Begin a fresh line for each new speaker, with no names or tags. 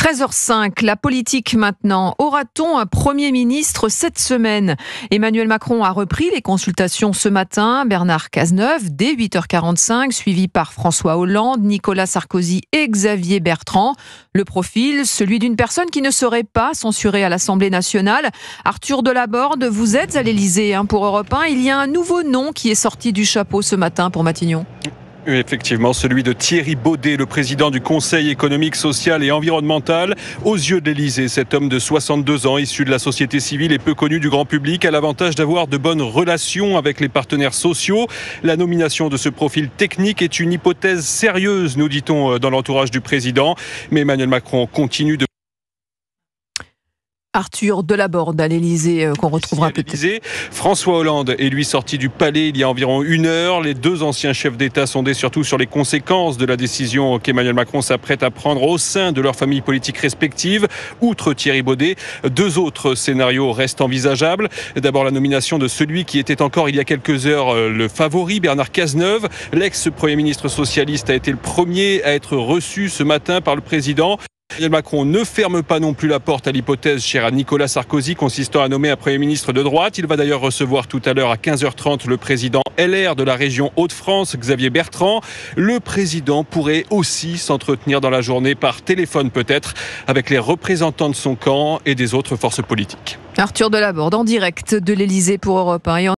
13h05, la politique maintenant. Aura-t-on un Premier ministre cette semaine ? Emmanuel Macron a repris les consultations ce matin. Bernard Cazeneuve, dès 8h45, suivi par François Hollande, Nicolas Sarkozy et Xavier Bertrand. Le profil, celui d'une personne qui ne serait pas censurée à l'Assemblée nationale. Arthur Delaborde, vous êtes à l'Élysée pour Europe 1. Il y a un nouveau nom qui est sorti du chapeau ce matin pour Matignon.
Effectivement, celui de Thierry Baudet, le président du Conseil économique, social et environnemental. Aux yeux de l'Élysée, cet homme de 62 ans, issu de la société civile et peu connu du grand public, a l'avantage d'avoir de bonnes relations avec les partenaires sociaux. La nomination de ce profil technique est une hypothèse sérieuse, nous dit-on dans l'entourage du président. Mais Emmanuel Macron continue de...
Arthur Delaborde à l'Élysée, qu'on retrouvera peut-être.
François Hollande est lui sorti du palais il y a environ 1 heure. Les deux anciens chefs d'État sondaient surtout sur les conséquences de la décision qu'Emmanuel Macron s'apprête à prendre au sein de leurs familles politiques respectives. Outre Thierry Baudet, 2 autres scénarios restent envisageables. D'abord la nomination de celui qui était encore il y a quelques heures le favori, Bernard Cazeneuve. L'ex-premier ministre socialiste a été le premier à être reçu ce matin par le président. Emmanuel Macron ne ferme pas non plus la porte à l'hypothèse chère à Nicolas Sarkozy consistant à nommer un Premier ministre de droite. Il va d'ailleurs recevoir tout à l'heure à 15h30 le président LR de la région Hauts-de-France, Xavier Bertrand. Le président pourrait aussi s'entretenir dans la journée par téléphone peut-être avec les représentants de son camp et des autres forces politiques.
Arthur Delaborde en direct de l'Élysée pour Europe 1.